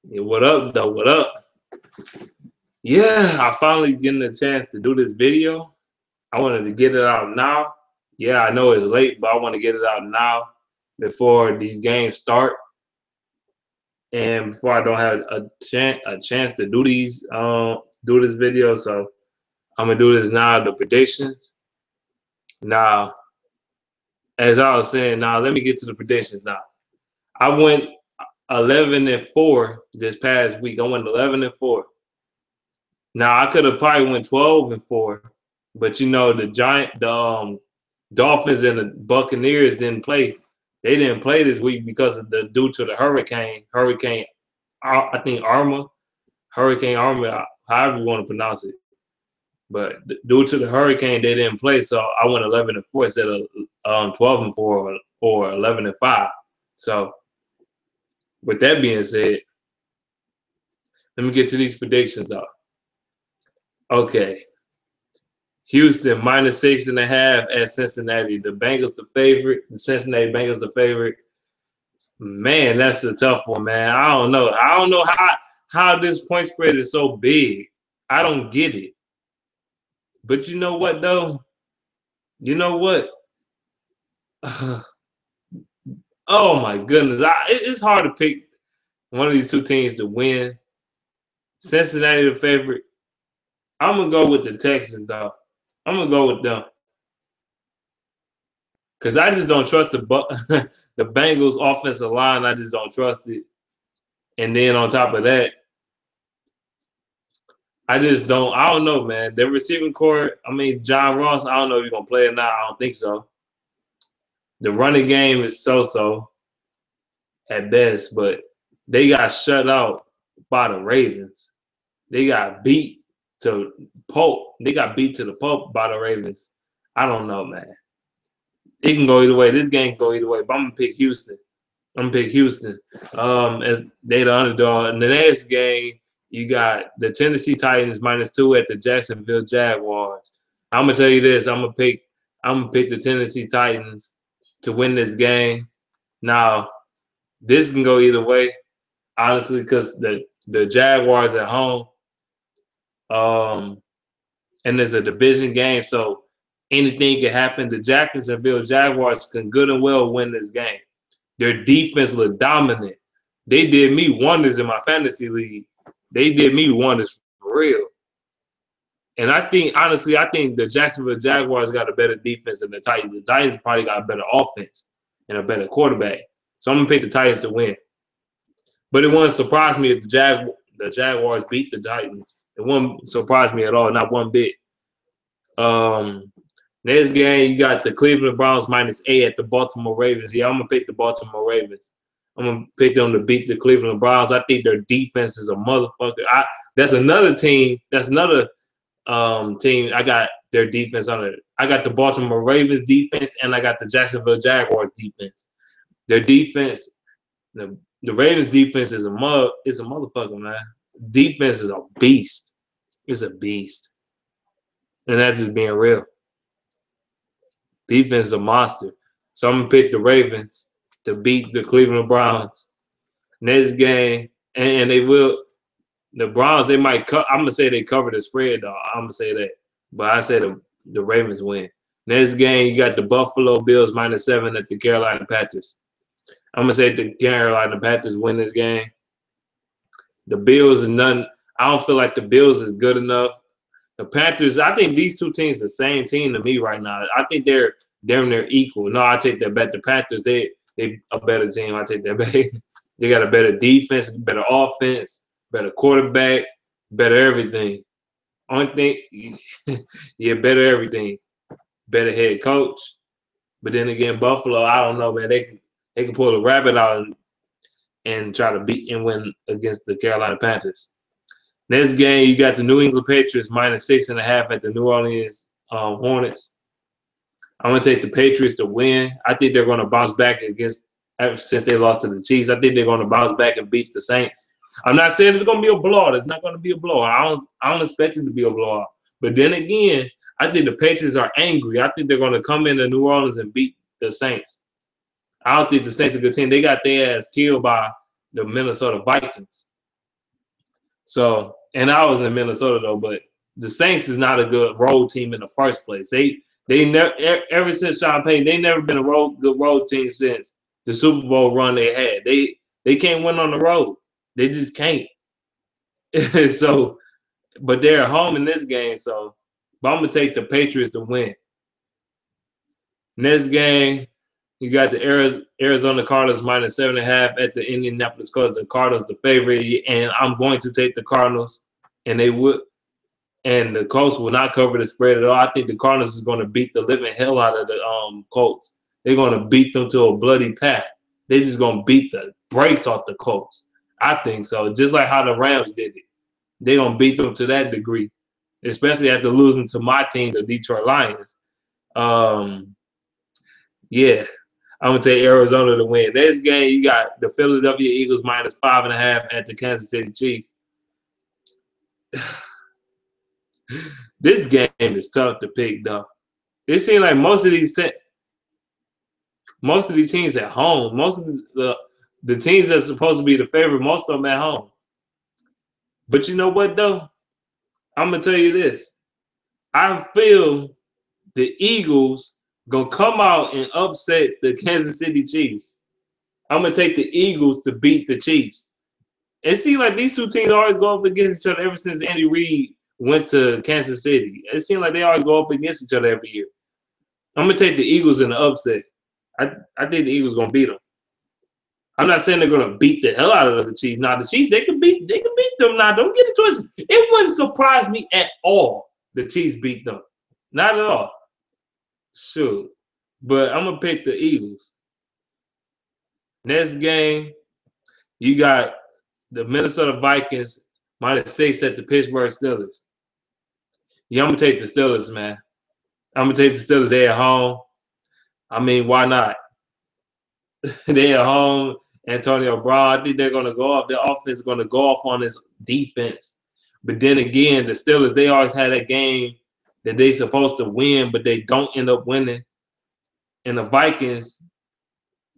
Yeah, what up, though? What up? Yeah, I finally getting a chance to do this video. I wanted to get it out now. Yeah, I know it's late, but I want to get it out now before these games start and before I don't have a chance to do this video. So I'm gonna do this now. The predictions. Now, as I was saying, now let me get to the predictions. Now, I went 11-4 this past week. I went 11-4. Now I could have probably went 12-4, but the Dolphins and the Buccaneers didn't play. They didn't play this week because of due to the hurricane. I think Hurricane Irma, however you want to pronounce it. But due to the hurricane, they didn't play. So I went 11-4 instead of 12-4 or 11-5. So with that being said, let me get to these predictions though. Okay. Houston -6.5 at Cincinnati. The Bengals the favorite. The Cincinnati Bengals the favorite. Man, that's a tough one, man. I don't know. I don't know how this point spread is so big. I don't get it. But you know what though? You know what? Oh my goodness. It's hard to pick one of these two teams to win. Cincinnati the favorite. I'm gonna go with the Texans though. I'm gonna go with them. Cause I just don't trust the the Bengals offensive line. I just don't trust it. And then on top of that, I just don't. I don't know, man. Their receiving core. I mean, John Ross. I don't know if he's gonna play or not. I don't think so. The running game is so at best, but they got shut out by the Ravens. They got beat to pulp. They got beat to the pulp by the Ravens. I don't know, man. It can go either way. This game can go either way, but I'm gonna pick Houston. I'm gonna pick Houston. As they the underdog. In the next game, you got the Tennessee Titans -2 at the Jacksonville Jaguars. I'm gonna tell you this. I'm gonna pick the Tennessee Titans to win this game. Now, this can go either way, honestly, because the Jaguars at home, and there's a division game, so anything can happen. The Jacksonville Jaguars can good and well win this game. Their defense looked dominant. They did me wonders in my fantasy league. They did me wonders for real. And honestly, I think the Jacksonville Jaguars got a better defense than the Titans. The Titans probably got a better offense and a better quarterback. So I'm going to pick the Titans to win. But it wouldn't surprise me if the Jaguars beat the Titans. It wouldn't surprise me at all, not one bit. Next game, you got the Cleveland Browns -8 at the Baltimore Ravens. Yeah, I'm going to pick the Baltimore Ravens. I'm going to pick them to beat the Cleveland Browns. I think their defense is a motherfucker. That's another team. That's another team. I got their defense on it. I got the Baltimore Ravens defense, and I got the Jacksonville Jaguars defense. Their defense, the Ravens defense is a motherfucker, man. Defense is a beast. It's a beast. And that's just being real. Defense is a monster. So I'm going to pick the Ravens to beat the Cleveland Browns. Next game, and they will. The Browns, they might cut. I'm going to say they cover the spread, though. I'm going to say that. But I say the Ravens win. Next game, you got the Buffalo Bills -7 at the Carolina Panthers. I'm going to say the Carolina Panthers win this game. The Bills is none. I don't feel like the Bills is good enough. The Panthers, I think these two teams are the same team to me right now. I think they're equal. No, I take that bet. The Panthers, they a better team. I take that bet. They got a better defense, better offense, better quarterback, better everything. Only thing, yeah, better everything. Better head coach. But then again, Buffalo, I don't know, man. They can pull a rabbit out and try to beat and win against the Carolina Panthers. Next game, you got the New England Patriots -6.5 at the New Orleans Hornets. I'm going to take the Patriots to win. I think they're going to bounce back since they lost to the Chiefs. I think they're going to bounce back and beat the Saints. I'm not saying it's going to be a blowout. It's not going to be a blowout. I don't expect it to be a blowout. But then again, I think the Patriots are angry. I think they're going to come into New Orleans and beat the Saints. I don't think the Saints are a good team. They got their ass killed by the Minnesota Vikings. So, and I was in Minnesota though, but the Saints is not a good road team in the first place. They never ever since Sean Payton, they never been a good road team since the Super Bowl run they had. They can't win on the road. They just can't. So, but they're at home in this game. So, but I'm gonna take the Patriots to win. Next game, you got the Arizona Cardinals -7.5 at the Indianapolis Colts. The Cardinals the favorite, and I'm going to take the Cardinals, and they would. And the Colts will not cover the spread at all. I think the Cardinals is going to beat the living hell out of the Colts. They're going to beat them to a bloody path. They're just going to beat the brakes off the Colts. I think so. Just like how the Rams did it. They're going to beat them to that degree, especially after losing to my team, the Detroit Lions. Yeah, I'm going to take Arizona to win. Next game, you got the Philadelphia Eagles -5.5 at the Kansas City Chiefs. This game is tough to pick, though. It seems like most of these teams at home, most of the teams that's supposed to be the favorite, most of them at home. But you know what, though? I'm going to tell you this. I feel the Eagles going to come out and upset the Kansas City Chiefs. I'm going to take the Eagles to beat the Chiefs. It seems like these two teams always go up against each other ever since Andy Reid went to Kansas City. It seems like they always go up against each other every year. I'm going to take the Eagles in the upset. I think the Eagles going to beat them. I'm not saying they're going to beat the hell out of the Chiefs. Now, the Chiefs, they can beat them. Now, don't get it twisted. It wouldn't surprise me at all the Chiefs beat them. Not at all. Sure. But I'm going to pick the Eagles. Next game, you got the Minnesota Vikings -6 at the Pittsburgh Steelers. Yeah, I'm going to take the Steelers, man. I'm going to take the Steelers. They're at home. I mean, why not? They're at home. Antonio Brown, I think they're going to go off. Their offense is going to go off on this defense. But then again, the Steelers, they always had that game that they're supposed to win, but they don't end up winning. And the Vikings,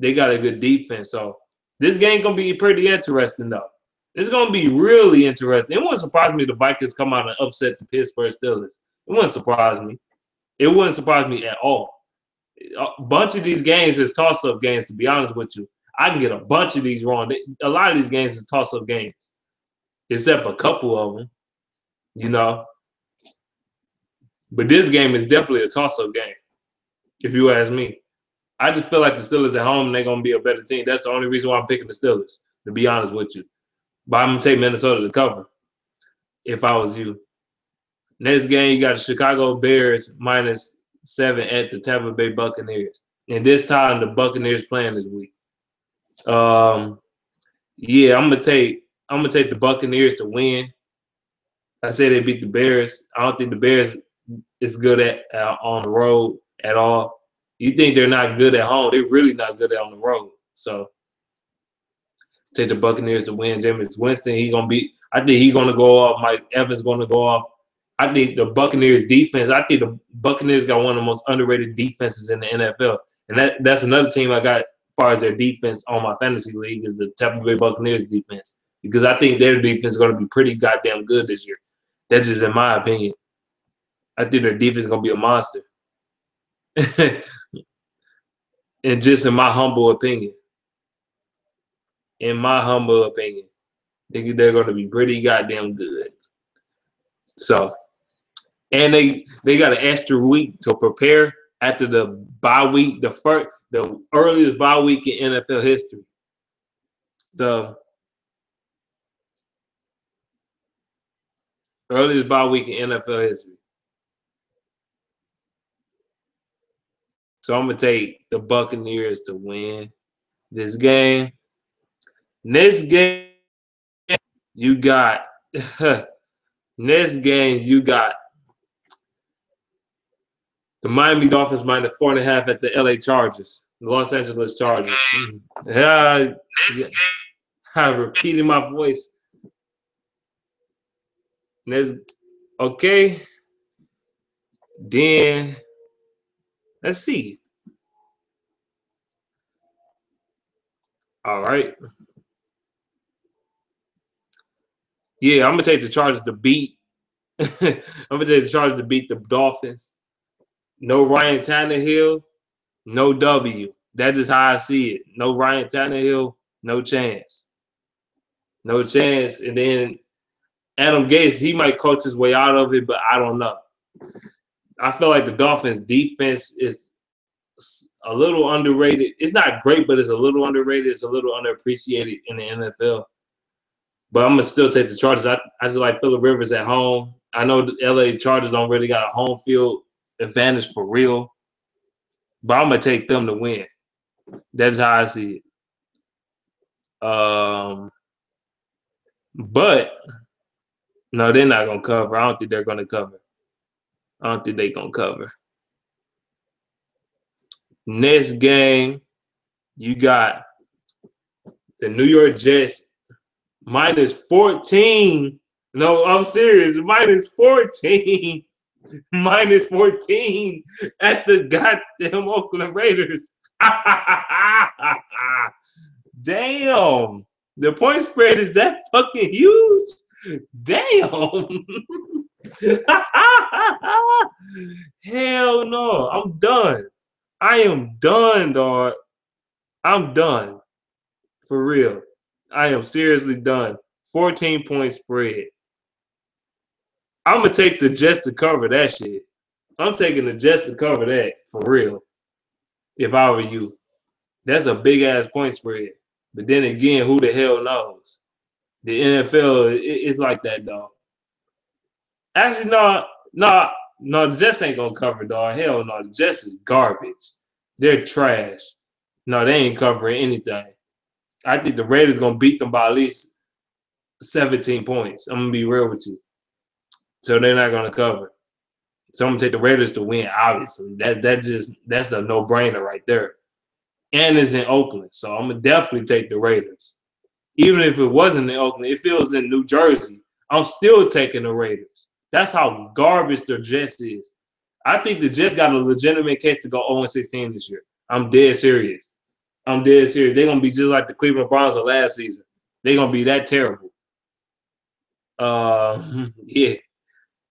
they got a good defense. So this game going to be pretty interesting, though. It's going to be really interesting. It wouldn't surprise me if the Vikings come out and upset the Pittsburgh Steelers. It wouldn't surprise me. It wouldn't surprise me at all. A bunch of these games is toss-up games, to be honest with you. I can get a bunch of these wrong. A lot of these games is toss-up games, except a couple of them, you know. But this game is definitely a toss-up game, if you ask me. I just feel like the Steelers at home, they're going to be a better team. That's the only reason why I'm picking the Steelers, to be honest with you. But I'm going to take Minnesota to cover if I was you. Next game, you got the Chicago Bears -7 at the Tampa Bay Buccaneers. And this time, the Buccaneers playing this week. Yeah, I'm gonna take the Buccaneers to win. I say they beat the Bears. I don't think the Bears is good at on the road at all. You think they're not good at home? They're really not good on the road. So take the Buccaneers to win. Jameis Winston, I think he's gonna go off. Mike Evans gonna go off. I think the Buccaneers defense. I think the Buccaneers got one of the most underrated defenses in the NFL, and that's another team I got. As far as their defense on my fantasy league is the Tampa Bay Buccaneers defense, because I think their defense is going to be pretty goddamn good this year. That's just in my opinion. I think their defense is going to be a monster. And just in my humble opinion. They're going to be pretty goddamn good. So, and they got an extra week to prepare after the bye week, the earliest bye week in NFL history. The earliest bye week in NFL history. So I'm going to take the Buccaneers to win this game. Next game, you got next game, you got the Miami Dolphins -4.5 at the LA Chargers, the Los Angeles Chargers. Yeah, I'm repeating my voice. Okay. Then let's see. All right. Yeah, I'm gonna take the Chargers to beat. I'm gonna take the Chargers to beat the Dolphins. No Ryan Tannehill, no W. That's just how I see it. No Ryan Tannehill, no chance. No chance. And then Adam Gase, he might coach his way out of it, but I don't know. I feel like the Dolphins' defense is a little underrated. It's not great, but it's a little underrated. It's a little underappreciated in the NFL. But I'm going to still take the Chargers. I just like Phillip Rivers at home. I know the LA Chargers don't really got a home field advantage for real. But I'm going to take them to win. That's how I see it. But, no, they're not going to cover. I don't think they're going to cover. I don't think they're going to cover. Next game, you got the New York Jets minus 14. No, I'm serious. Minus 14. Minus 14 at the goddamn Oakland Raiders. Damn. The point spread is that fucking huge? Damn. Hell no. I'm done. I am done, dog. I'm done. For real. I am seriously done. 14-point spread. I'm going to take the Jets to cover that shit. I'm taking the Jets to cover that for real. If I were you. That's a big-ass point spread. But then again, who the hell knows? The NFL is like that, dog. Actually, no, the Jets ain't going to cover, dog. Hell no. The Jets is garbage. They're trash. No, they ain't covering anything. I think the Raiders going to beat them by at least 17 points. I'm going to be real with you. So they're not going to cover. So I'm going to take the Raiders to win, obviously. That's a no-brainer right there. And it's in Oakland. So I'm going to definitely take the Raiders. Even if it wasn't in Oakland, if it was in New Jersey, I'm still taking the Raiders. That's how garbage the Jets is. I think the Jets got a legitimate case to go 0-16 this year. I'm dead serious. They're going to be just like the Cleveland Browns of last season. They're going to be that terrible. Yeah.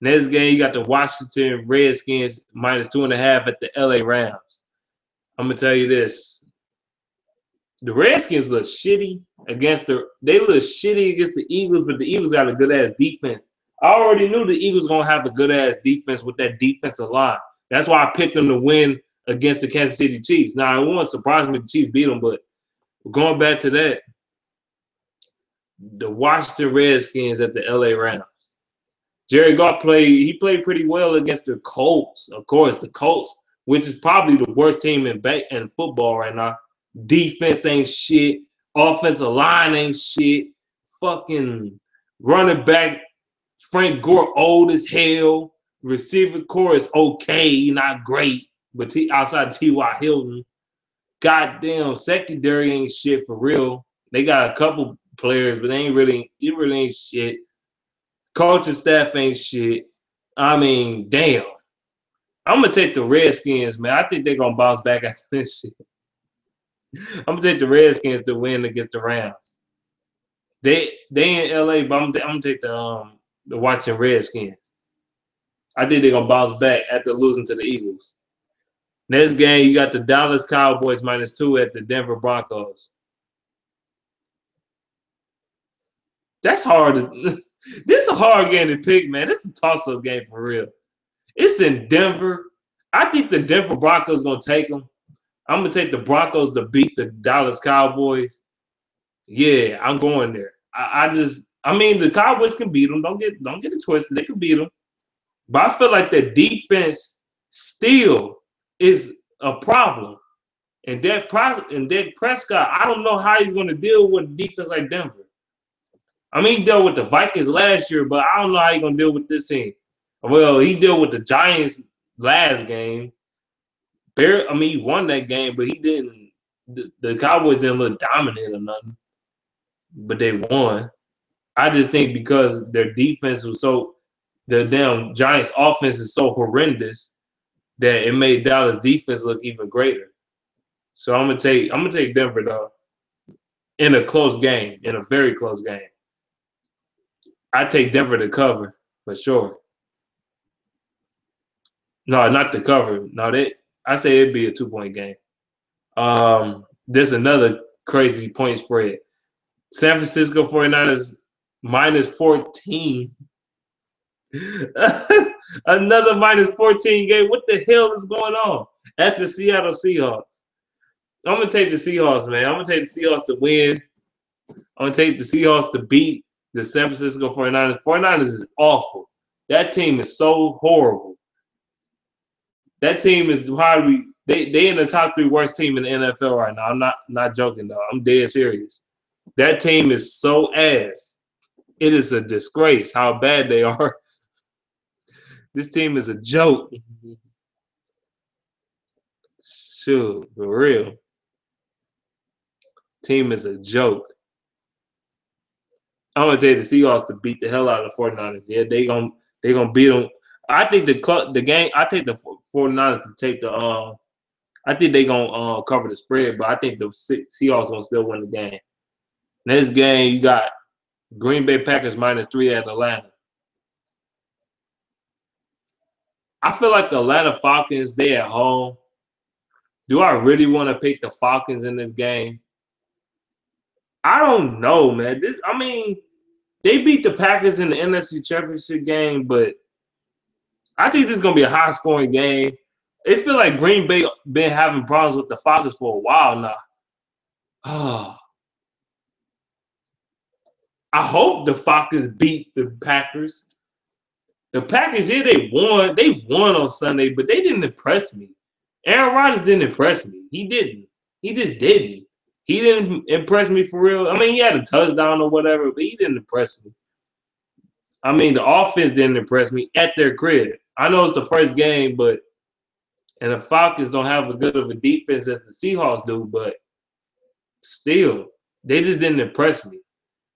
Next game, you got the Washington Redskins minus 2.5 at the LA Rams. I'm going to tell you this. The Redskins look shitty against the Eagles, but the Eagles got a good-ass defense. I already knew the Eagles going to have a good-ass defense with that defensive line. That's why I picked them to win against the Kansas City Chiefs. Now, it won't surprise me the Chiefs beat them, but going back to that, the Washington Redskins at the LA Rams. Jared Goff played pretty well against the Colts. Of course, the Colts, which is probably the worst team in football right now. Defense ain't shit. Offensive line ain't shit. Fucking running back Frank Gore old as hell. Receiver core is okay, not great, but outside T.Y. Hilton. Goddamn, secondary ain't shit for real. They got a couple players, but it really ain't shit. Coaching staff ain't shit. I mean, damn. I'm going to take the Redskins, man. I think they're going to bounce back after this shit. I'm going to take the Redskins to win against the Rams. They in L.A., but I'm going to take the Washington Redskins. I think they're going to bounce back after losing to the Eagles. Next game, you got the Dallas Cowboys minus 2 at the Denver Broncos. That's hard. This is a hard game to pick, man. This is a toss-up game for real. It's in Denver. I think the Denver Broncos going to take them. I'm going to take the Broncos to beat the Dallas Cowboys. Yeah, I'm going there. I mean, the Cowboys can beat them. Don't get it twisted. They can beat them. But I feel like the defense still is a problem. And Dak Prescott, I don't know how he's going to deal with a defense like Denver. I mean, he dealt with the Vikings last year, but I don't know how he's going to deal with this team. Well, he dealt with the Giants last game. He won that game, but he didn't. The Cowboys didn't look dominant or nothing. But they won. I just think because their defense was the damn Giants offense is so horrendous that it made Dallas defense look even greater. So I'm gonna take Denver though. In a close game, in a very close game. I take Denver to cover for sure. No, not to cover. No, I say it'd be a 2-point game. There's another crazy point spread. San Francisco 49ers minus 14. Another minus 14 game. What the hell is going on at the Seattle Seahawks? I'm going to take the Seahawks, man. I'm going to take the Seahawks to win. I'm going to take the Seahawks to beat the San Francisco 49ers. 49ers is awful. That team is so horrible. That team is probably they in the top 3 worst team in the NFL right now. I'm not joking though. I'm dead serious. That team is so ass. It is a disgrace how bad they are. This team is a joke. Shoot, for real. Team is a joke. I'm gonna take the Seahawks to beat the hell out of the 49ers. Yeah, they gonna beat them. I think the game. I take the 49ers to take the. I think they gonna cover the spread, but I think the Seahawks gonna still win the game. Next game, you got Green Bay Packers -3 at Atlanta. I feel like the Atlanta Falcons, they at home. Do I really want to pick the Falcons in this game? I don't know, man. They beat the Packers in the NFC Championship game, but I think this is going to be a high-scoring game. It feels like Green Bay been having problems with the Falcons for a while now. Oh. I hope the Falcons beat the Packers. The Packers, yeah, they won. They won on Sunday, but they didn't impress me. Aaron Rodgers didn't impress me. He didn't. He just didn't. He didn't impress me for real. I mean, he had a touchdown or whatever, but he didn't impress me. I mean, the offense didn't impress me at their crib. I know it's the first game, and the Falcons don't have as good of a defense as the Seahawks do, but still, they just didn't impress me.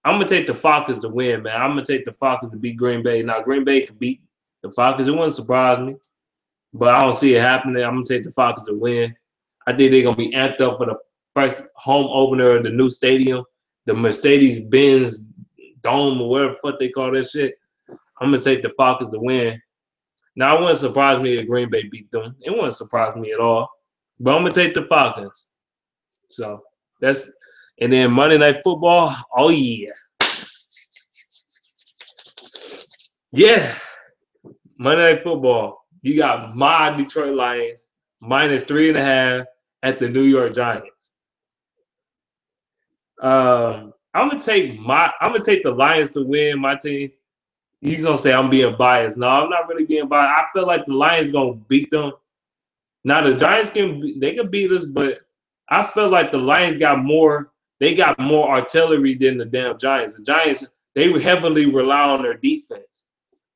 I'm going to take the Falcons to win, man. I'm going to take the Falcons to beat Green Bay. Now, Green Bay could beat the Falcons. It wouldn't surprise me, but I don't see it happening. I'm going to take the Falcons to win. I think they're going to be amped up for the first home opener of the new stadium, the Mercedes-Benz Dome or whatever the fuck they call that shit. I'm going to take the Falcons to win. Now, it wouldn't surprise me if Green Bay beat them. It wouldn't surprise me at all. But I'm going to take the Falcons. So, that's – and then Monday Night Football, oh, yeah. Yeah. Monday Night Football. You got my Detroit Lions -3.5 at the New York Giants. I'm gonna take the Lions to win. My team. He's gonna say I'm being biased. No, I'm not really being biased. I feel like the Lions gonna beat them. Now the Giants can beat us, but I feel like the Lions got more. They got more artillery than the damn Giants. The Giants, they heavily rely on their defense,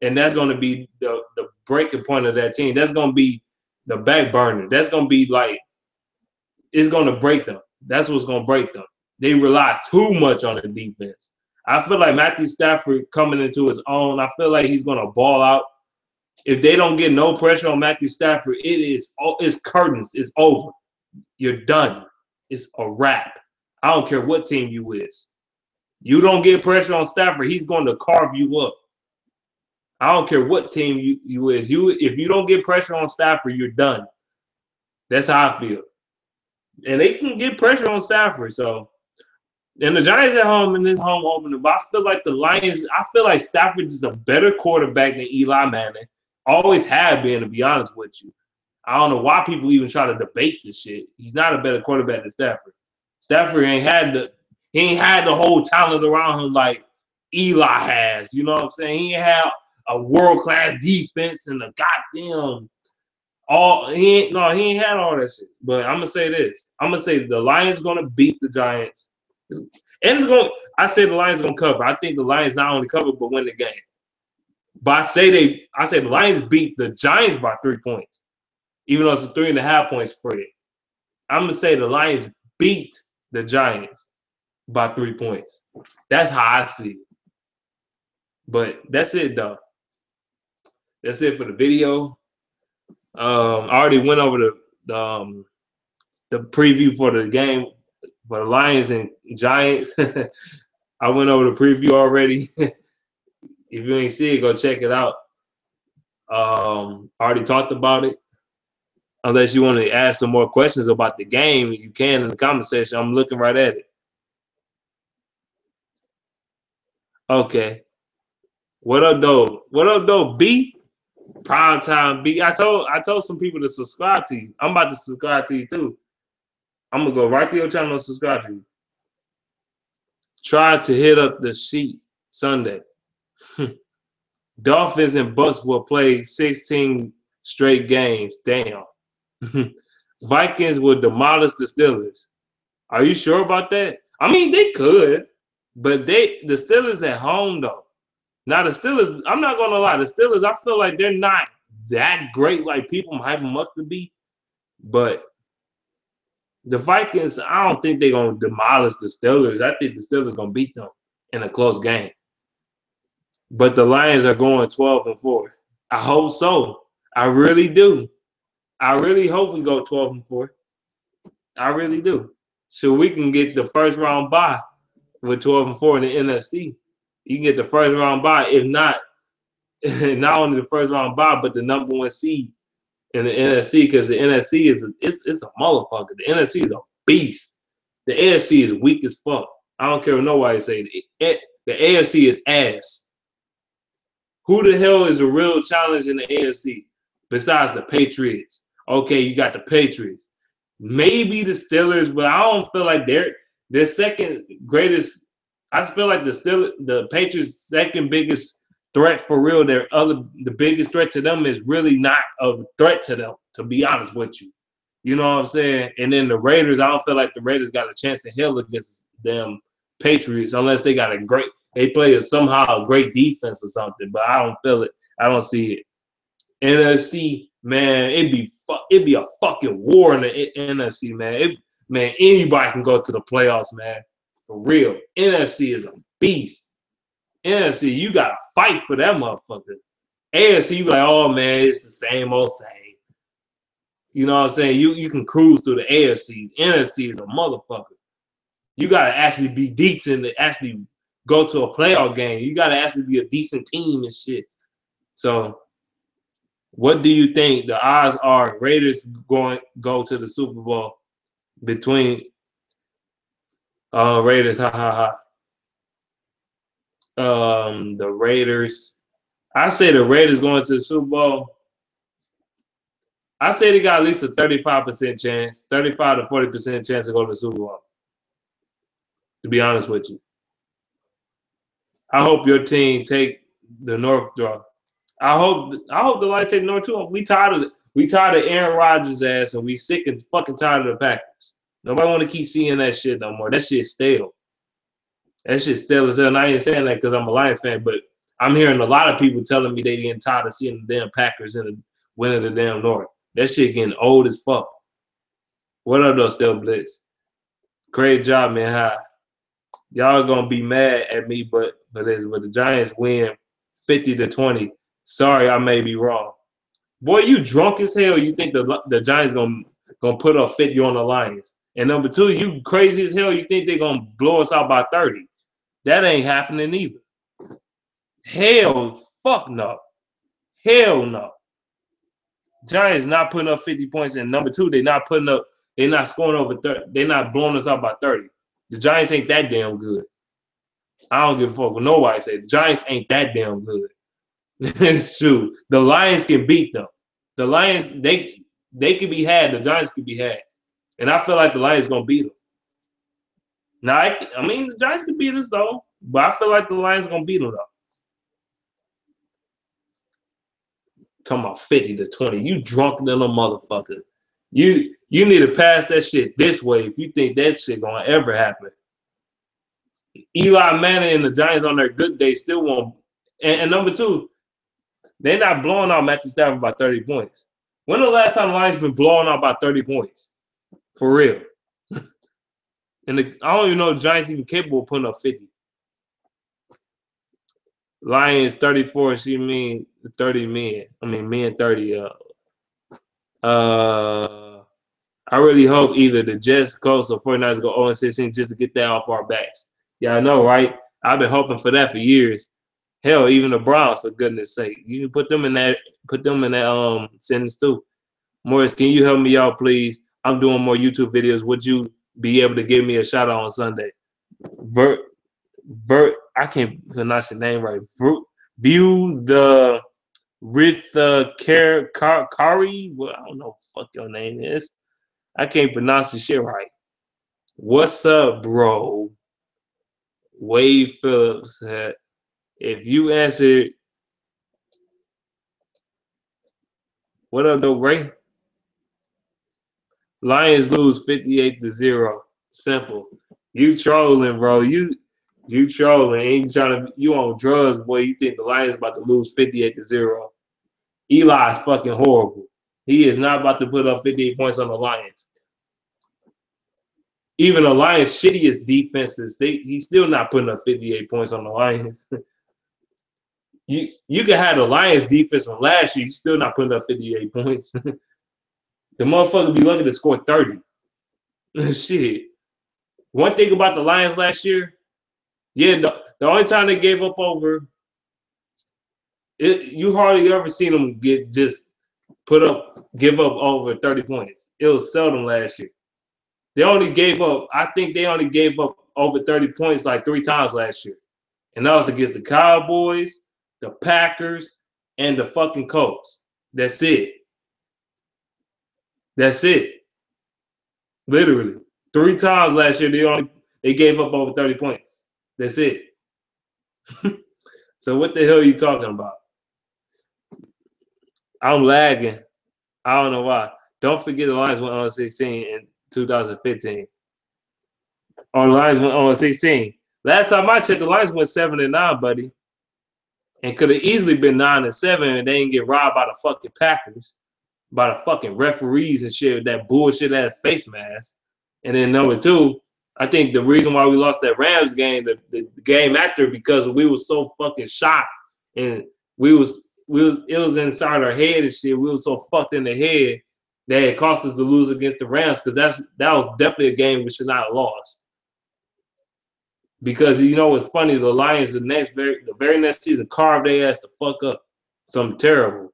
and that's gonna be the breaking point of that team. That's gonna be the back burner. That's gonna be like it's gonna break them. That's what's gonna break them. They rely too much on the defense. I feel like Matthew Stafford coming into his own. I feel like he's gonna ball out. If they don't get no pressure on Matthew Stafford, it's curtains. It's over. You're done. It's a wrap. I don't care what team you is. You don't get pressure on Stafford, he's going to carve you up. I don't care what team you is. If you don't get pressure on Stafford, you're done. That's how I feel. And they can get pressure on Stafford. So, and the Giants at home in this home opener, but I feel like the Lions, I feel like Stafford is a better quarterback than Eli Manning. Always have been, to be honest with you. I don't know why people even try to debate this shit. He's not a better quarterback than Stafford. Stafford ain't had the whole talent around him like Eli has. You know what I'm saying? He ain't had a world-class defense and a goddamn he ain't had all that shit. But I'm gonna say this. I'm gonna say the Lions gonna beat the Giants. And I say the Lions gonna cover. I think the Lions not only cover but win the game. But I say the Lions beat the Giants by 3 points, even though it's a 3.5 point spread. I'm gonna say the Lions beat the Giants by 3 points. That's how I see it. But that's it, though. That's it for the video. I already went over the preview for the game for the Lions and Giants. I went over the preview already. If you ain't see it, go check it out. Already talked about it. Unless you want to ask some more questions about the game, you can in the comment section. I'm looking right at it. Okay. What up, though? What up, though? B? Primetime B. I told some people to subscribe to you. I'm about to subscribe to you too. I'm gonna go right to your channel and subscribe to you. Try to hit up the sheet Sunday. Dolphins and Bucks will play 16 straight games. Damn. Vikings will demolish the Steelers. Are you sure about that? I mean, they could, but the Steelers at home though. Now the Steelers, I'm not gonna lie, the Steelers, I feel like they're not that great like people hype them up to be. But the Vikings, I don't think they're gonna demolish the Steelers. I think the Steelers gonna beat them in a close game. But the Lions are going 12-4. I hope so. I really do. I really hope we go 12-4. I really do. So we can get the first round bye with 12-4 in the NFC. You can get the first round bye. If not, not only the first round bye, but the number one seed in the NFC, because the NFC is it's a motherfucker. The NFC is a beast. The AFC is weak as fuck. I don't care what nobody say. The AFC is ass. Who the hell is a real challenge in the AFC besides the Patriots? Okay, you got the Patriots. Maybe the Steelers, but I don't feel like they're second greatest. I feel like the Patriots' second biggest threat for real. The biggest threat to them is really not a threat to them, to be honest with you. You know what I'm saying? And then the Raiders, I don't feel like the Raiders got a chance to hell against them Patriots unless they got they play somehow a great defense or something. But I don't feel it. I don't see it. NFC, man, it'd be a fucking war in the NFC, man. Man, anybody can go to the playoffs, man. For real. NFC is a beast. NFC, you gotta fight for that motherfucker. AFC, you be like, oh man, it's the same old same. You know what I'm saying? You can cruise through the AFC. NFC is a motherfucker. You gotta actually be decent to actually go to a playoff game. You gotta actually be a decent team and shit. So, what do you think the odds are Raiders go to the Super Bowl between Raiders? The Raiders. I say the Raiders going to the Super Bowl. I say they got at least a 35% chance, 35 to 40% chance to go to the Super Bowl. To be honest with you, I hope your team take the North draw. I hope the Lions take the North too. We tired of it. We tired of Aaron Rodgers' ass, and we sick and fucking tired of the Packers. Nobody want to keep seeing that shit no more. That shit's stale. That shit's stale as hell. And I ain't saying that because I'm a Lions fan, but I'm hearing a lot of people telling me they getting tired of seeing the damn Packers in the winning the damn North. That shit getting old as fuck. What up, though, Still Blitz? Great job, man. Hi. Y'all gonna be mad at me, but the Giants win 50-20. Sorry, I may be wrong. Boy, you drunk as hell. You think the Giants gonna put up 50 on the Lions? And number two, you crazy as hell. You think they're gonna blow us out by 30? That ain't happening either. Hell, fuck no. Hell no. Giants not putting up 50 points, and number two, they're not scoring over 30. They're not blowing us out by 30. The Giants ain't that damn good. I don't give a fuck what nobody say. The Giants ain't that damn good. It's true. The Lions can beat them. The Lions, they can be had. The Giants can be had. And I feel like the Lions going to beat them. Now, I mean, the Giants can beat us, though. But I feel like the Lions going to beat them, though. Talking about 50-20. You drunk than a motherfucker. You need to pass that shit this way if you think that shit going to ever happen. Eli Manning and the Giants on their good day still won't. And number two, they're not blowing out Matthew Stafford by 30 points. When the last time the Lions been blowing out by 30 points? For real. And I don't even know if the Giants even capable of putting up 50. Lions 34, she mean 30 men. I mean, men 30. I really hope either the Jets, Colts, or 49ers go 0-16 just to get that off our backs. Yeah, I know, right? I've been hoping for that for years. Hell, even the Browns, for goodness sake. You can put them in that sentence too. Morris, can you help me out, please? I'm doing more YouTube videos. Would you be able to give me a shout out on Sunday? I can't pronounce your name right. View the Kari. Well, I don't know what the fuck your name is. I can't pronounce the shit right. What's up, bro? Wade Phillips said, if you answered, what up, though, Ray? Lions lose 58-0. Simple. You trolling, bro. You trolling. Ain't trying to. You on drugs, boy. You think the Lions about to lose 58-0? Eli's fucking horrible. He is not about to put up 58 points on the Lions. Even the Lions' shittiest defenses, he's still not putting up 58 points on the Lions. You can have the Lions defense from last year, he's still not putting up 58 points. The motherfucker be lucky to score 30. Shit. One thing about the Lions last year, yeah, the only time they gave up over it, you hardly ever seen them give up over 30 points. It was seldom last year. I think they only gave up over 30 points like 3 times last year. And that was against the Cowboys, the Packers, and the fucking Colts. That's it. That's it. Literally. 3 times last year they gave up over 30 points. That's it. So what the hell are you talking about? I'm lagging. I don't know why. Don't forget the Lions went on 16 in 2015. Oh, the Lions went on 16. Last time I checked, the Lions went 7-9, buddy. And could have easily been 9-7 and they didn't get robbed by the fucking Packers, by the fucking referees and shit with that bullshit ass face mask. And then number 2, I think the reason why we lost that Rams game, the game after, because we was so fucking shocked and it was inside our head and shit. We were so fucked in the head that it cost us to lose against the Rams, because that was definitely a game we should not have lost. Because you know what's funny, the Lions the very next season carved their ass to fuck up something terrible.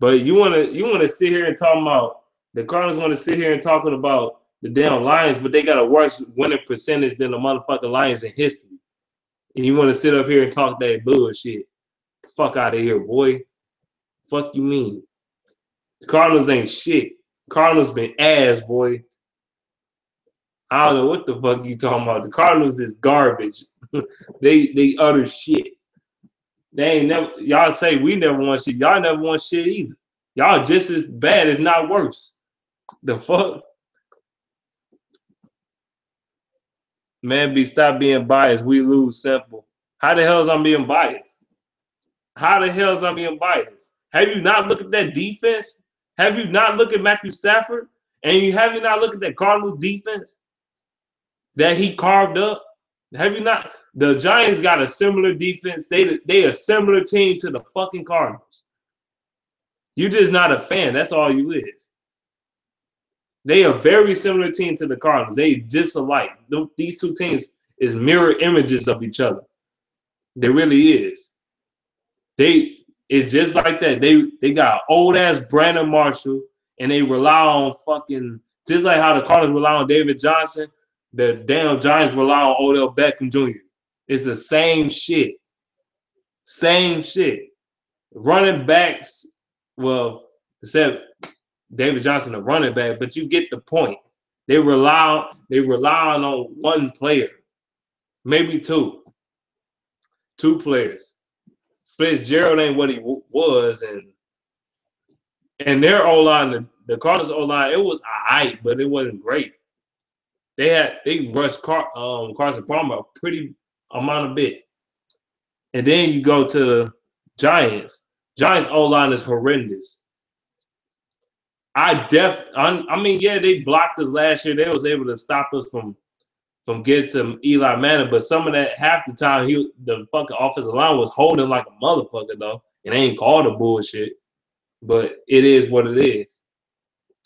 But you wanna sit here and talk about the Cardinals want to sit here and talking about the damn Lions, but they got a worse winning percentage than the motherfucking Lions in history. And you want to sit up here and talk that bullshit. Fuck out of here, boy. Fuck you mean? The Cardinals ain't shit. Cardinals been ass, boy. I don't know what the fuck you talking about. The Cardinals is garbage. they utter shit. They ain't never. Y'all say we never won shit. Y'all never won shit either. Y'all just as bad, if not worse. The fuck? Man, stop being biased. We lose, simple. How the hell is I'm being biased? How the hell is I'm being biased? Have you not looked at that defense? Have you not looked at Matthew Stafford? And have you not looked at that Cardinals defense that he carved up? Have you not? The Giants got a similar defense. They a similar team to the fucking Cardinals. You just not a fan. That's all you is. They are a very similar team to the Cardinals. They just alike. These two teams is mirror images of each other. They really is. It's just like that. They got old ass Brandon Marshall, and they rely on fucking, just like how the Cardinals rely on David Johnson, the damn Giants rely on Odell Beckham Jr. It's the same shit. Same shit. Running backs, well, except David Johnson, a running back, but you get the point. They rely on one player, maybe 2 players. Fitzgerald ain't what he was, and their O-line, the Cardinals O-line, it was alright, but it wasn't great. They rushed Carson Palmer a pretty amount of bit, and then you go to the Giants. Giants O-line is horrendous. I mean, yeah, they blocked us last year. They was able to stop us from getting to Eli Manning, but some of that, half the time, the fucking offensive line was holding like a motherfucker, though. And they ain't called a bullshit. But it is what it is.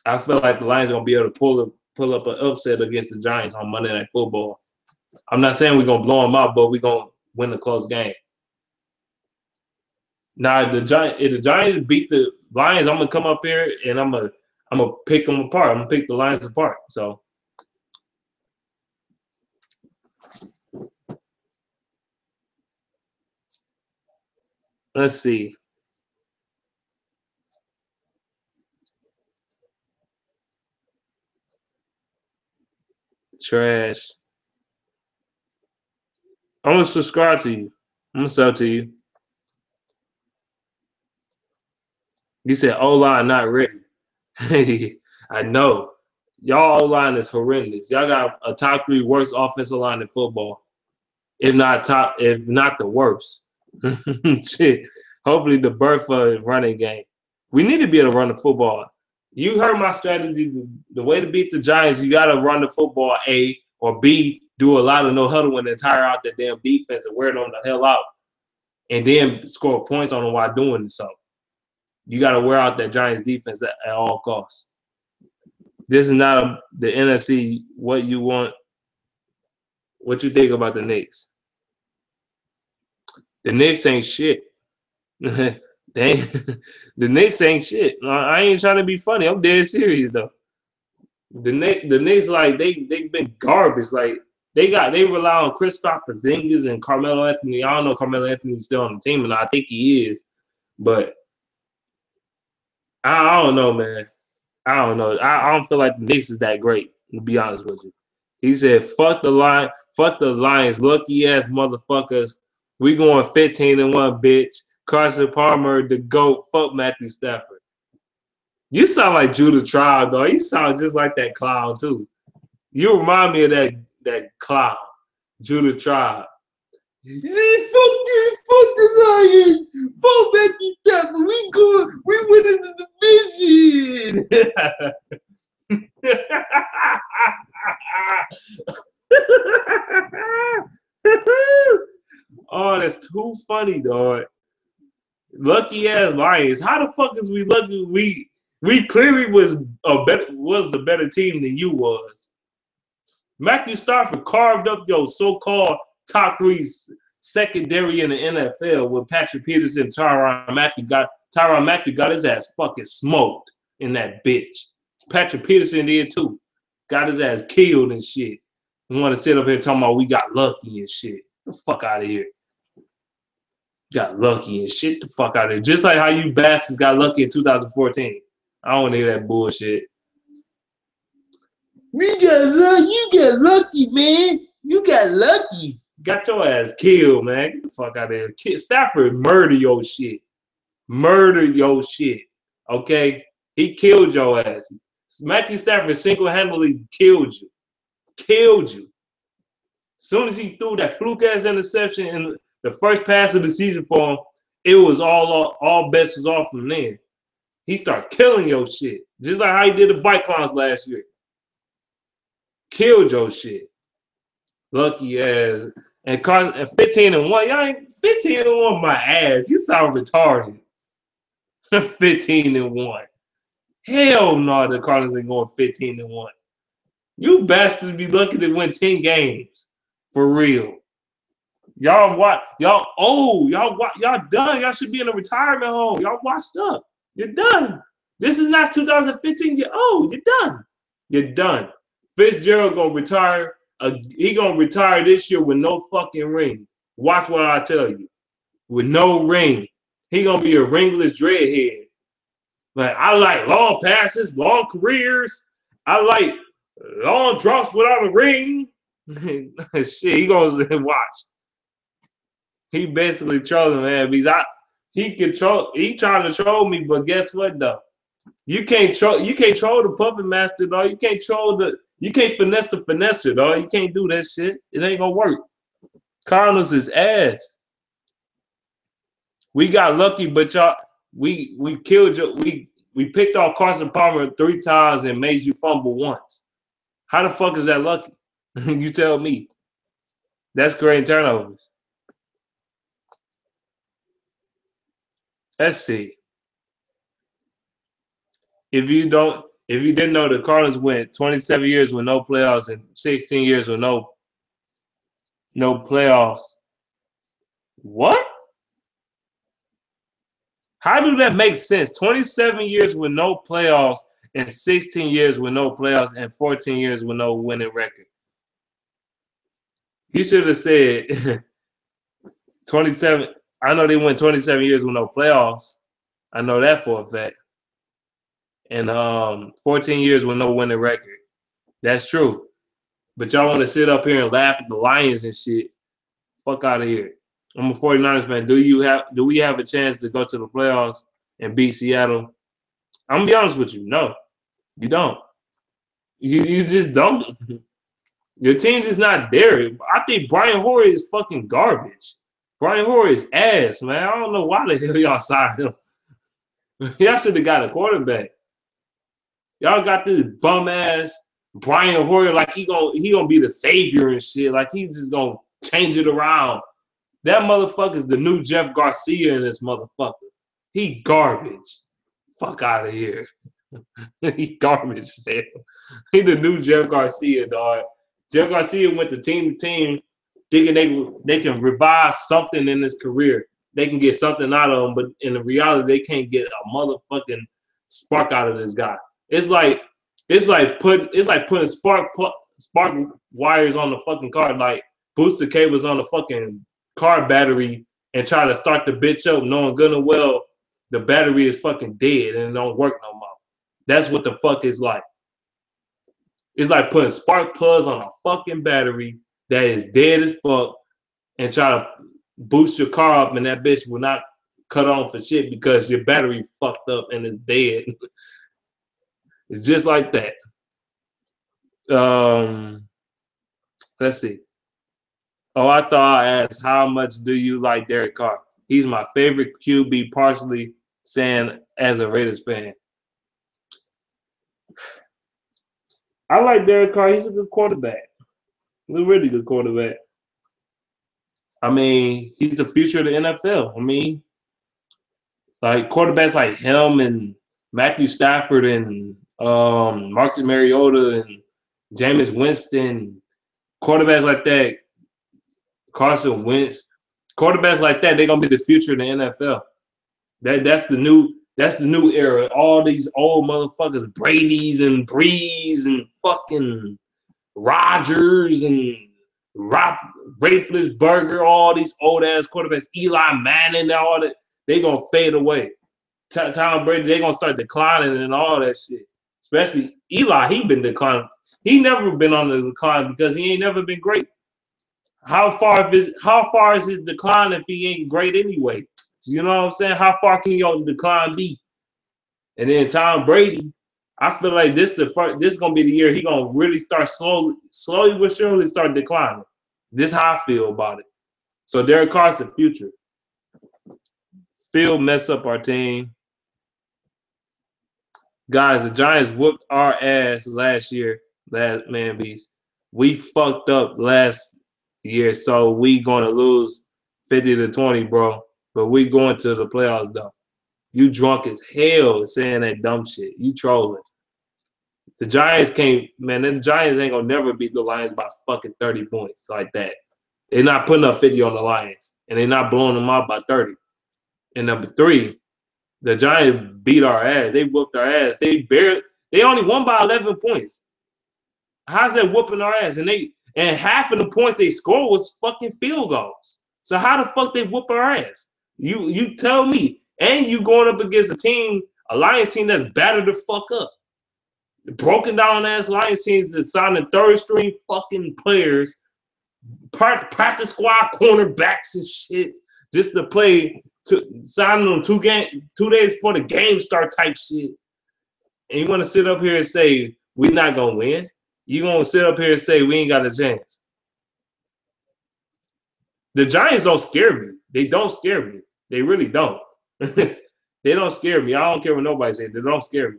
I feel like the Lions are going to be able to pull up an upset against the Giants on Monday Night Football. I'm not saying we're gonna blow them out, but we're gonna win a close game. Now, if the Giants beat the Lions, I'm gonna come up here and I'm gonna pick them apart. I'm gonna pick the Lions apart. So let's see. Trash. I'm gonna subscribe to you. I'm gonna sub to you. You said O-line not ready. I know. Y'all O-line is horrendous. Y'all got a top 3 worst offensive line in football. If not the worst. Shit. Hopefully the birth of running game. We need to be able to run the football. You heard my strategy. The way to beat the Giants, you gotta run the football, A, or B, do a lot of no huddle and then tire out the damn defense and wear them the hell out. And then score points on them while doing so. You gotta wear out that Giants defense at all costs. This is not the NFC. What you want? What you think about the Knicks? The Knicks ain't shit. The Knicks ain't shit. I ain't trying to be funny. I'm dead serious though. The Knicks like they've been garbage. Like they rely on Kristaps Porzingis and Carmelo Anthony. I don't know if Carmelo Anthony's still on the team, and I think he is, but I don't know, man. I don't know. I don't feel like the Knicks is that great, to be honest with you. He said, fuck the Lions, lucky ass motherfuckers. We going 15-1, bitch. Carson Palmer, the GOAT, fuck Matthew Stafford. You sound like Judah Tribe, though. You sound just like that clown, too. You remind me of that clown, Judah Tribe. Fuck the Lions. Fuck Matthew Stafford. We winning the division. Oh, that's too funny, dog. Lucky ass Lions. How the fuck is we lucky? We clearly was the better team than you was. Matthew Stafford carved up your so-called top 3 secondary in the NFL with Patrick Peterson, Tyrann Mathieu got his ass fucking smoked in that bitch. Patrick Peterson did too. Got his ass killed and shit. You want to sit up here talking about we got lucky and shit. Get the fuck out of here. Got lucky and shit. The fuck out of here. Just like how you bastards got lucky in 2014. I don't want to hear that bullshit. You got lucky, man. You got lucky. Got your ass killed, man. Get the fuck out of here. Stafford murder your shit. Murder your shit. Okay? He killed your ass. Matthew Stafford single-handedly killed you. Killed you. As soon as he threw that fluke-ass interception in the first pass of the season for him, it was all bets was off from then. He started killing your shit. Just like how he did the Vikings last year. Killed your shit. Lucky ass. And 15-1. Y'all ain't 15-1 my ass. You sound retarded. 15-1. Hell no, the Cardinals ain't going 15-1. You bastards be lucky to win 10 games. For real. Y'all done. Y'all should be in a retirement home. Y'all washed up. You're done. This is not 2015. You're old. You're done. You're done. Fitzgerald gonna retire. He gonna retire this year with no fucking ring. Watch what I tell you. With no ring. He gonna be a ringless dreadhead. Like, I like long passes, long careers. I like long drops without a ring. Shit, he goes and watch. He basically trolling, man. Because he trying to troll me, but guess what though? You can't troll the puppet master, dog. You can't finesse the finesser, dog. You can't do that shit. It ain't gonna work. Cardinals is ass. We got lucky, but y'all we killed you. We picked off Carson Palmer 3 times and made you fumble once. How the fuck is that lucky? You tell me. That's great turnovers. Let's see. If you didn't know, the Cardinals went 27 years with no playoffs and 16 years with no No playoffs. What? How do that make sense? 27 years with no playoffs and 16 years with no playoffs and 14 years with no winning record. You should have said 27. I know they went 27 years with no playoffs. I know that for a fact. And 14 years with no winning record. That's true. But y'all want to sit up here and laugh at the Lions and shit. Fuck out of here. I'm a 49ers fan. Do we have a chance to go to the playoffs and beat Seattle? I'm gonna be honest with you. No, you don't. You just don't. Your team just not there. I think Brian Hoyer is fucking garbage. Brian Hoyer is ass, man. I don't know why the hell y'all signed him. Y'all should have got a quarterback. Y'all got this bum ass Brian Hoyer like he gonna be the savior and shit. Like he just gonna change it around. That motherfucker's the new Jeff Garcia in this motherfucker. He garbage. Fuck out of here. He garbage. He the new Jeff Garcia, dog. Jeff Garcia went to team, thinking they can revive something in his career. They can get something out of him, but in the reality, they can't get a motherfucking spark out of this guy. It's like putting spark wires on the fucking car, like booster cables on the fucking car battery, and try to start the bitch up, knowing good and well the battery is fucking dead and it don't work no more. That's what the fuck is like. It's like putting spark plugs on a fucking battery that is dead as fuck and try to boost your car up, and that bitch will not cut on for shit because your battery fucked up and it's dead. It's just like that. Let's see. Oh, I thought I asked, how much do you like Derek Carr? He's my favorite QB, partially saying as a Raiders fan. I like Derek Carr. He's a good quarterback. He's a really good quarterback. I mean, he's the future of the NFL. I mean, like quarterbacks like him and Matthew Stafford and Marcus Mariota and Jameis Winston, quarterbacks like that, Carson Wentz, quarterbacks like that, they're gonna be the future of the NFL. That's the new era. All these old motherfuckers, Brady's and Breeze and fucking Rodgers and Rapelessberger, all these old ass quarterbacks, Eli Manning, all that, they gonna fade away. Tom Brady, they gonna start declining and all that shit. Especially Eli, he been declining. He never been on the decline because he ain't never been great. How far is his decline if he ain't great anyway? So you know what I'm saying? How far can your decline be? And then Tom Brady, I feel like this is gonna be the year he gonna really start slowly but surely start declining. This is how I feel about it. So Derek Carr's the future. Phil mess up our team. Guys, the Giants whooped our ass last year, man beast. We fucked up last year, so we gonna lose 50-20, bro. But we going to the playoffs though. You drunk as hell saying that dumb shit. You trolling. The Giants ain't gonna never beat the Lions by fucking 30 points like that. They're not putting up 50 on the Lions, and they're not blowing them out by 30. And number 3, the Giants beat our ass. They whooped our ass. They only won by 11 points. How's that whooping our ass? And half of the points they scored was fucking field goals. So how the fuck they whoop our ass? You tell me. And you going up against a Lions team that's battered the fuck up. Broken down ass Lions teams that signing third string fucking players, practice squad cornerbacks and shit, just to play, to sign them 2 days before the game start type shit. And you want to sit up here and say we're not gonna win? You gonna sit up here and say we ain't got a chance? The Giants don't scare me. They don't scare me. They really don't. They don't scare me. I don't care what nobody says. They don't scare me.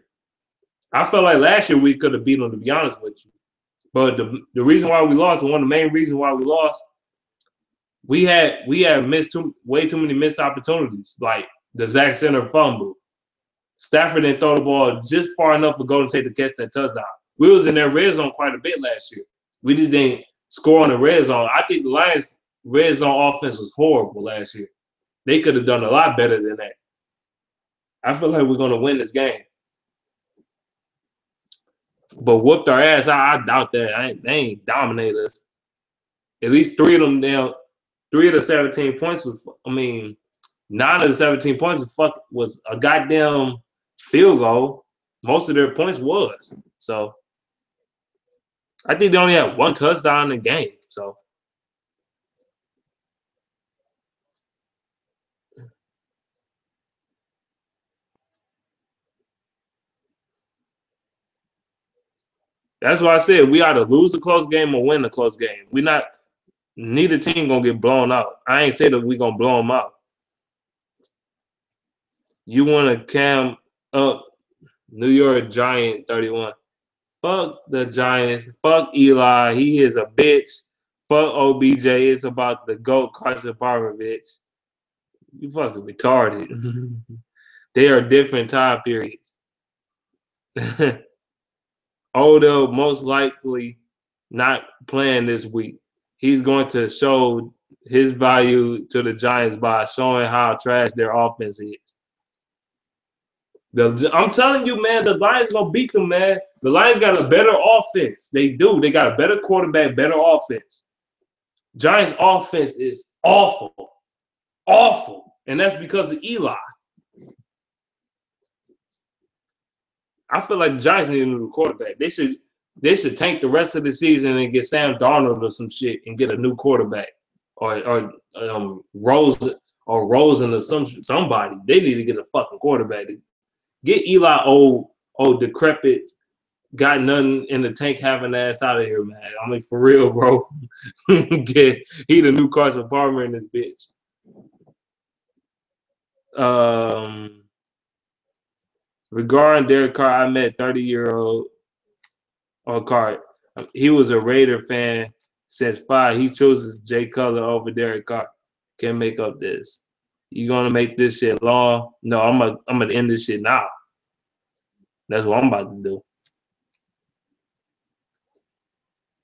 I felt like last year we could have beat them, to be honest with you. But the reason why we lost, and one of the main reasons why we lost, we had missed way too many missed opportunities, like the Zach Center fumble. Stafford didn't throw the ball just far enough for Golden State to catch that touchdown. We was in their red zone quite a bit last year. We just didn't score on the red zone. I think the Lions' red zone offense was horrible last year. They could have done a lot better than that. I feel like we're going to win this game. But whooped our ass. I doubt that. They ain't dominate us. At least 3 of them down. 3 of the 17 points was, 9 of the 17 points was a goddamn field goal. Most of their points was. So I think they only had 1 touchdown in the game. So that's why I said we either lose a close game or win a close game. Neither team gonna get blown out. I ain't say that we gonna blow them out. You want to cam up New York Giant 31. Fuck the Giants. Fuck Eli. He is a bitch. Fuck OBJ. It's about the GOAT Carson Palmer, bitch. You fucking retarded. They are different time periods. Odell most likely not playing this week. He's going to show his value to the Giants by showing how trash their offense is. I'm telling you, man, the Lions going to beat them, man. The Lions got a better offense. They do. They got a better quarterback, better offense. Giants' offense is awful. Awful. And that's because of Eli. I feel like the Giants need a new quarterback. They should tank the rest of the season and get Sam Darnold or some shit and get a new quarterback, or Rosen or somebody. They need to get a fucking quarterback. Get Eli old decrepit, got nothing in the tank having ass out of here, man. I mean, for real, bro. He the new Carson Palmer in this bitch. Regarding Derek Carr, I met 30-year-old Carr. He was a Raider fan since 5. He chooses Jay Cutler over Derek Carr. Can't make up this. You gonna make this shit long? No, I'm gonna end this shit now. That's what I'm about to do.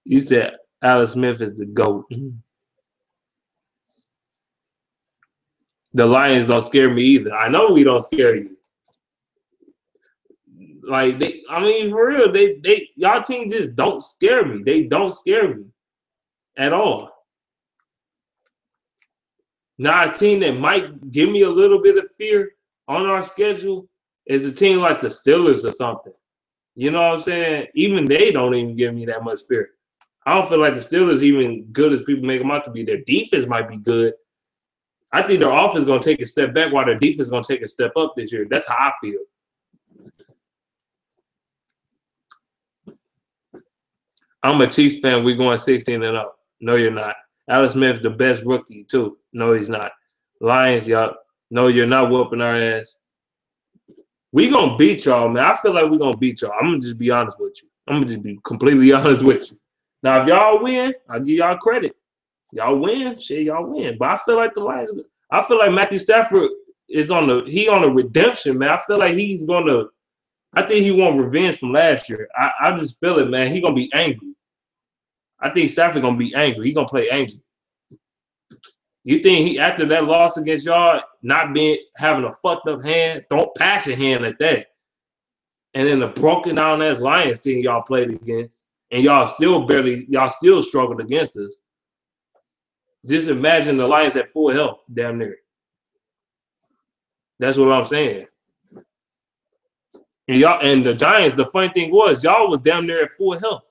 You said Alex Smith is the GOAT. The Lions don't scare me either. I know we don't scare you. Like for real, y'all team just don't scare me. They don't scare me at all. Now, a team that might give me a little bit of fear on our schedule is a team like the Steelers or something. You know what I'm saying? Even they don't even give me that much fear. I don't feel like the Steelers even good as people make them out to be. Their defense might be good. I think their offense is going to take a step back while their defense is going to take a step up this year. That's how I feel. I'm a Chiefs fan. We're going 16-0. No, you're not. Alex Smith, the best rookie, too. No, he's not. Lions, y'all. No, you're not whooping our ass. We going to beat y'all, man. I feel like we're going to beat y'all. I'm going to just be honest with you. I'm going to just be completely honest with you. Now, if y'all win, I'll give y'all credit. Y'all win, shit, y'all win. But I feel like the Lions, I feel like Matthew Stafford is on a redemption, man. I feel like he's going to, I think he won revenge from last year. I just feel it, man. He's going to be angry. I think Stafford going to be angry. He's going to play angry. You think he, after that loss against y'all, having a fucked up hand, don't pass a hand like that, and then the broken down ass Lions team y'all played against, and y'all still struggled against us. Just imagine the Lions at full health, damn near. That's what I'm saying. And the Giants, the funny thing was, y'all was damn near at full health.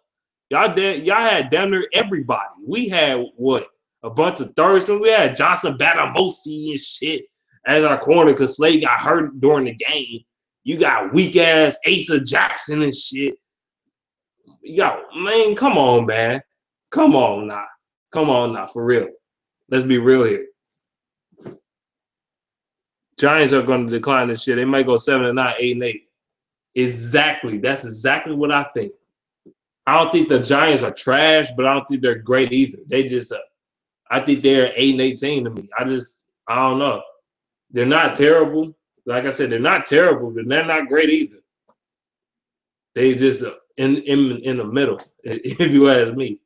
Y'all had damn near everybody. We had what? A bunch of thirds. We had Johnson Batamosi and shit as our corner because Slade got hurt during the game. You got weak-ass Asa Jackson and shit. Yo, man, come on, man. Come on now, for real. Let's be real here. Giants are going to decline this shit. They might go 7-9, 8-8. Exactly. That's exactly what I think. I don't think the Giants are trash, but I don't think they're great either. They just, I think they're 8-18 to me. I don't know. They're not terrible. Like I said, they're not terrible, but they're not great either. They just in the middle, if you ask me.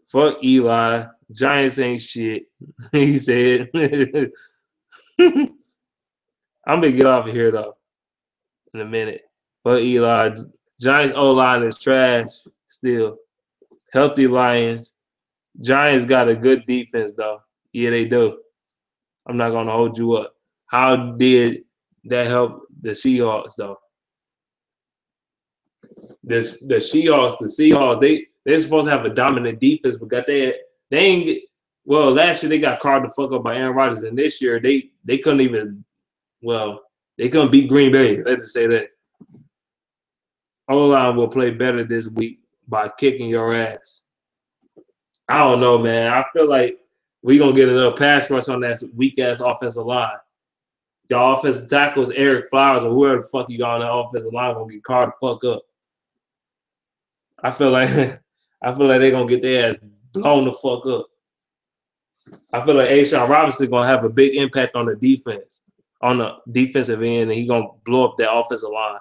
Fuck Eli. Giants ain't shit. He said. I'm gonna get off of here though in a minute. Fuck Eli. Giants O-line is trash still. Healthy Lions. Giants got a good defense though. Yeah, they do. I'm not gonna hold you up. How did that help the Seahawks though? The Seahawks, they're supposed to have a dominant defense, but they ain't get, well, last year they got carved the fuck up by Aaron Rodgers, and this year they couldn't even they couldn't beat Green Bay. Let's just say that. O-line will play better this week by kicking your ass. I don't know, man. I feel like we're gonna get another pass rush on that weak ass offensive line. Y'all offensive tackles, Eric Flowers, or whoever the fuck you got on that offensive line gonna get carved the fuck up. I feel like they're gonna get their ass blown the fuck up. I feel like A'Shawn Robinson gonna have a big impact on the defense, on the defensive end, and he gonna blow up that offensive line.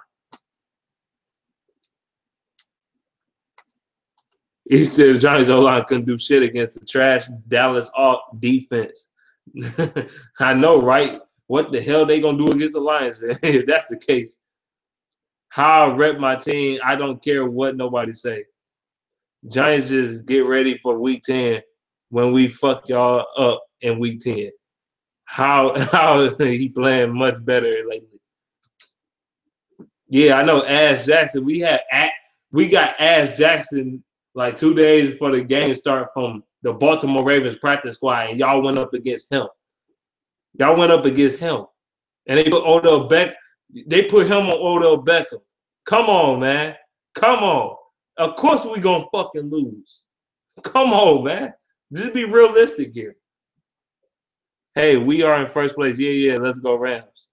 He said the Giants O-line couldn't do shit against the trash Dallas defense. I know, right? What the hell they gonna do against the Lions if that's the case? How I rep my team, I don't care what nobody say. Giants just get ready for week 10 when we fuck y'all up in week 10. How he playing much better lately. Yeah, I know Ash Jackson. We got Ash Jackson like 2 days before the game start from the Baltimore Ravens practice squad, and y'all went up against him. And they put Odell Beckham. They put him on Odell Beckham. Come on, man. Come on. Of course we gonna fucking lose. Come on, man. Just be realistic here. Hey, we are in first place. Yeah, let's go Rams.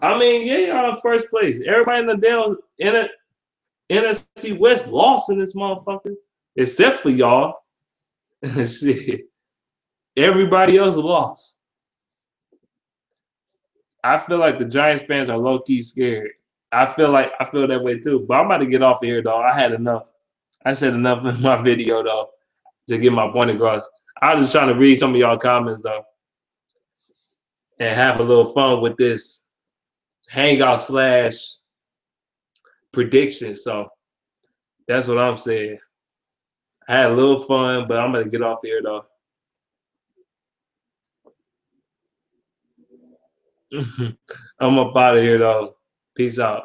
I mean, yeah, y'all in first place. Everybody in the damn NFC West lost in this motherfucker. Except for y'all. Shit. Everybody else lost. I feel like the Giants fans are low-key scared. I feel that way too. But I'm about to get off of here, though. I had enough. I said enough in my video, though, to get my point across. I was just trying to read some of y'all comments, though, and have a little fun with this hangout / prediction. So that's what I'm saying. I had a little fun, but I'm going to get off here, though. I'm up out of here, though. Peace out.